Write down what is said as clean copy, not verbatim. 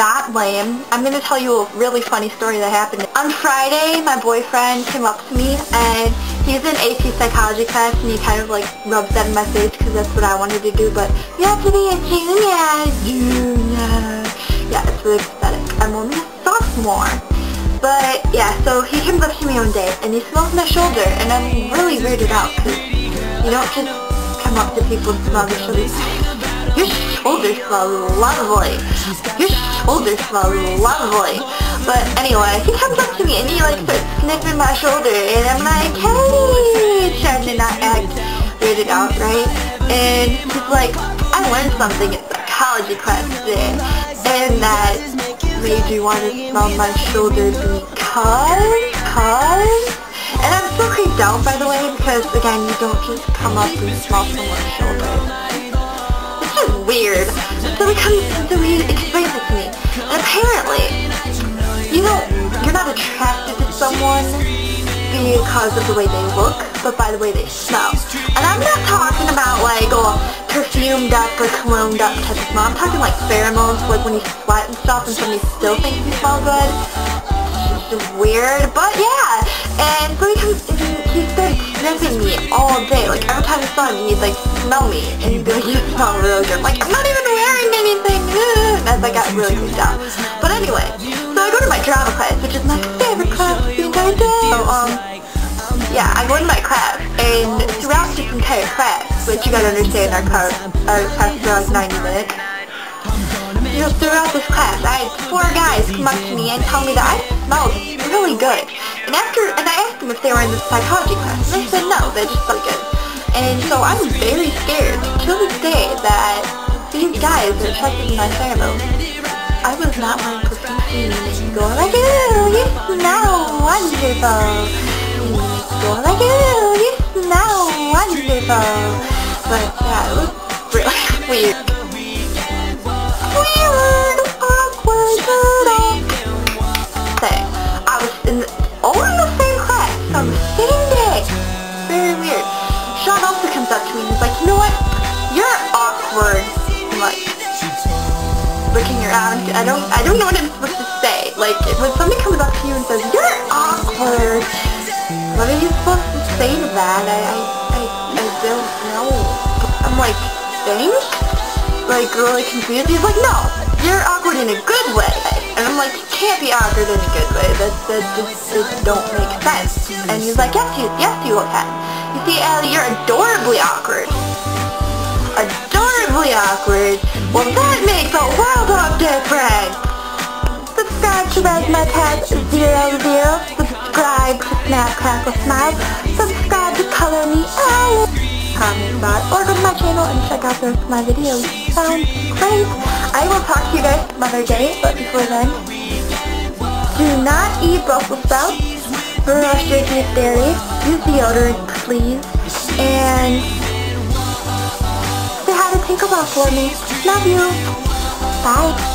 not lame. I'm going to tell you a really funny story that happened. On Friday, my boyfriend came up to me, and he's in AP psychology class, and he kind of like rubs that in my face because that's what I wanted to do, but you have to be a junior. Yeah, it's really pathetic. I'm only a sophomore. But yeah, so he comes up to me one day, and he smells my shoulder, and I'm really weirded out because you don't just come up to people and smell their shoulders. Your shoulders smell lovely. Your shoulders smell lovely. But anyway, he comes up to me and he like starts sniffing my shoulder, and I'm like, hey, trying to not act weirded out, right? And he's like, I learned something in psychology class today, and that made you want to smell my shoulder because... And I'm so creeped out, by the way, because again, you don't just come up and smell someone's shoulder. Weird. So he explains it to me. And apparently, you know, you're not attracted to someone because of the way they look, but by the way they smell. And I'm not talking about like perfumed up or cologned up type of smell. I'm talking like pheromones, like when you sweat and stuff and somebody still thinks you smell good. It's just weird, but yeah. And so he started sniffing me all day. Like every time he saw me, he'd like smell me and he'd be like, you smell really good. Like, I'm not even wearing anything. As I got really freaked out. But anyway, so I go to my drama class, which is my favorite class of the entire day. So yeah, I go to my class, and throughout this entire class, which you gotta understand, our class is like 90 minutes. You know, throughout this class, I had 4 guys come up to me and tell me that I smelled really good. And I asked them if they were in the psychology class, and they said no, they just felt good. And so I'm very scared to this day that these guys are trusting my pheromones. I was not wearing perfume, and going like, ooh, you smell wonderful. Going like, ooh, you smell wonderful. But yeah, it was really weird. Weird, awkward, thing. I was all in the same class on the same day. Very weird. Sean also comes up to me and he's like, you know what? You're awkward. I'm like, looking around. I don't know what I'm supposed to say. Like, when somebody comes up to you and says, you're awkward, what are you supposed to say to that? I don't know. I'm like, thanks? Like, really confused. He's like, no, you're awkward in a good way. And I'm like, you can't be awkward in a good way. That just don't make sense. And he's like, yes, you can. You see, Allie, you're adorably awkward. Adorably awkward. Well, that makes a world of difference. Subscribe to RedMudTab00. Subscribe to Snap Crackle Smile. Subscribe to Color Me Allie. Comment about, or go to my channel and check out the rest of my videos. Sounds great. I will talk to you guys another day, but before then, do not eat Brussels sprouts, brush your teeth daily, use deodorant please, and say hi to Tinkerbell for me. Love you. Bye.